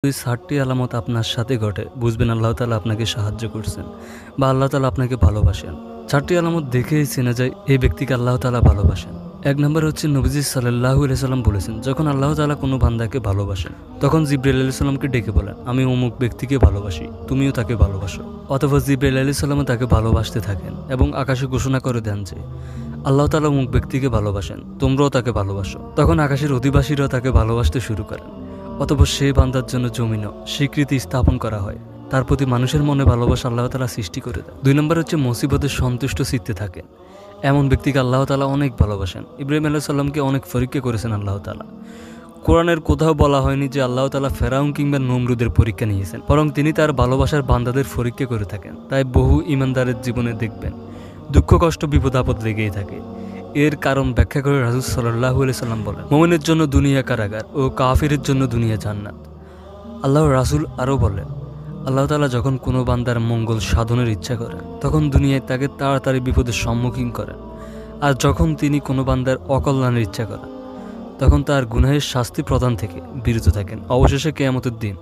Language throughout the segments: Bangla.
ওই ৭টি আলামত আপনার সাথে ঘটে, বুঝবেন আল্লাহ তাআলা আপনাকে সাহায্য করছেন বা আল্লাহ তাআলা আপনাকে ভালোবাসেন। ৪টি আলামত দেখেই চেনা যায় এই ব্যক্তিকে আল্লাহ তাআলা ভালোবাসেন। ১ নম্বর হচ্ছে নবীজি সাল্লাল্লাহু আলাইহি সাল্লাম বলেছেন, যখন আল্লাহ তাআলা কোনো বান্দাকে ভালোবাসেন তখন জিবরাইল আলাইহিস সালামকে ডেকে বলেন, আমি অমুক ব্যক্তিকে ভালোবাসি, তুমিও তাকে ভালোবাসো। অথবা জিবরাইল আলাইহিস সালামও তাকে ভালোবাসতে থাকেন এবং আকাশে ঘোষণা করে দেন যে আল্লাহ তাআলা অমুক ব্যক্তিকে ভালোবাসেন, তোমরাও তাকে ভালোবাসো। তখন আকাশের অধিবাসীরাও তাকে ভালোবাসতে শুরু করেন। অতঃপর সেই বান্দার জন্য জমিনও স্বীকৃতি স্থাপন করা হয়, তার প্রতি মানুষের মনে ভালোবাসা আল্লাহ তাআলা সৃষ্টি করে দেন। ২ নম্বর হচ্ছে মুসিবতে সন্তুষ্ট চিত্তে থাকেন, এমন ব্যক্তিকে আল্লাহ তাআলা অনেক ভালোবাসেন। ইব্রাহিম আলাইহিস সালামকে অনেক পরীক্ষা করেছেন আল্লাহ তাআলা। কোরআনের কোথাও বলা হয়নি যে আল্লাহ তাআলা ফেরাউন কিংবা নমরুদের পরীক্ষা নিয়েছেন, বরং তিনি তার ভালোবাসার বান্দাদের পরীক্ষা করে থাকেন। তাই বহু ইমানদারের জীবনে দেখবেন দুঃখ কষ্ট বিপদ আপদ লেগেই থাকে। এর কারণ ব্যাখ্যা করে রাসূল সাল্লাল্লাহু আলাইহি সাল্লাম বলেন, মুমিনের জন্য দুনিয়া কারাগার ও কাফিরের জন্য দুনিয়া জান্নাত। আল্লাহর রাসূল আরও বলেন, আল্লাহ তাআলা যখন কোনো বান্দার মঙ্গল সাধনের ইচ্ছা করেন তখন দুনিয়ায় তাকে তাড়াতাড়ি বিপদের সম্মুখীন করেন, আর যখন তিনি কোনো বান্দার অকল্যাণের ইচ্ছা করেন তখন তার গুনাহের শাস্তি প্রদান থেকে বিরত থাকেন। অবশেষে কিয়ামতের দিন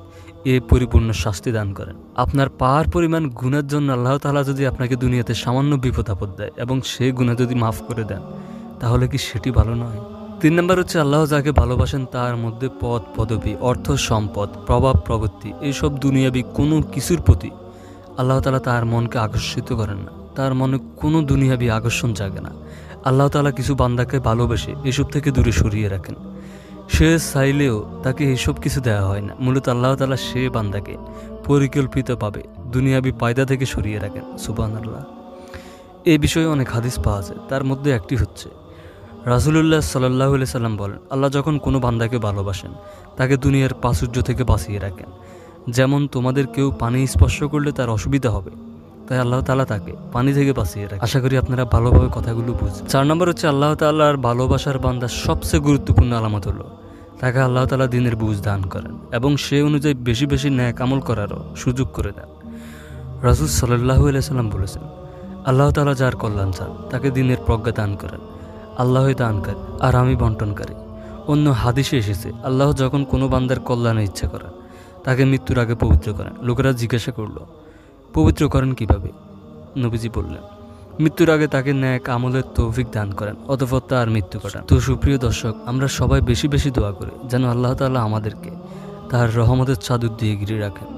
এ পরিপূর্ণ শাস্তি দান করেন। আপনার পাহাড় পরিমাণ গুনার জন্য আল্লাহ তাআলা যদি আপনাকে দুনিয়াতে সামান্য বিপদ আপদ দেয় এবং সেই গুনাহ যদি মাফ করে দেন, তাহলে কি সেটি ভালো নয়? ৩ নম্বর হচ্ছে আল্লাহ যাকে ভালোবাসেন তার মধ্যে পদ পদবী, অর্থ সম্পদ, প্রভাব প্রবৃত্তি, এইসব দুনিয়াবি কোনো কিছুর প্রতি আল্লাহ তাআলা তার মনকে আকর্ষিত করেন না। তার মনে কোনো দুনিয়াবি আকর্ষণ জাগে না। আল্লাহ তাআলা কিছু বান্দাকে ভালোবেসে এসব থেকে দূরে সরিয়ে রাখেন। সে চাইলেও তাকে এসব কিছু দেওয়া হয় না। মূলত আল্লাহ তাআলা সে বান্দাকে পরিকল্পিতভাবে দুনিয়াবি পায়দা থেকে সরিয়ে রাখেন। সুবহানাল্লাহ। এই বিষয়ে অনেক হাদিস পাওয়া যায়, তার মধ্যে একটি হচ্ছে রাসূলুল্লাহ সাল্লাল্লাহু আলাইহি সাল্লাম বলেন, আল্লাহ যখন কোনো বান্দাকে ভালোবাসেন তাকে দুনিয়ার প্রাচুর্য থেকে বাঁচিয়ে রাখেন। যেমন তোমাদের কেউ পানি স্পর্শ করলে তার অসুবিধা হবে, তাই আল্লাহ তাআলা তাকে পানি থেকে বাঁচিয়ে রাখেন। আশা করি আপনারা ভালোভাবে কথাগুলো বুঝবেন। ৪ নম্বর হচ্ছে আল্লাহ তাআলার ভালোবাসার বান্দার সবচেয়ে গুরুত্বপূর্ণ আলামত হলো তাকে আল্লাহ তাআলা দিনের বুঝ দান করেন এবং সে অনুযায়ী বেশি বেশি নেক আমল করারও সুযোগ করে দেন। রাসূল সাল্লাল্লাহু আলাইহি সাল্লাম বলেছেন, আল্লাহ তাআলা যার কল্যাণ চান তাকে দিনের প্রজ্ঞা দান করেন। আল্লাহই দানকারী আর আমি বন্টনকারী। অন্য হাদিসে এসেছে, আল্লাহ যখন কোনো বান্দার কল্যাণে ইচ্ছা করেন তাকে মৃত্যুর আগে পবিত্র করেন। লোকেরা জিজ্ঞাসা করলো, পবিত্র করেন কিভাবে? নবীজি বললেন, মৃত্যুর আগে তাকে নেক আমলের তৌফিক দান করেন, অতঃপর তার মৃত্যু ঘটান। তো সুপ্রিয় দর্শক, আমরা সবাই বেশি বেশি দোয়া করি যেন আল্লাহ তাআলা আমাদেরকে তার রহমতের চাদর দিয়ে ঘিরে রাখেন।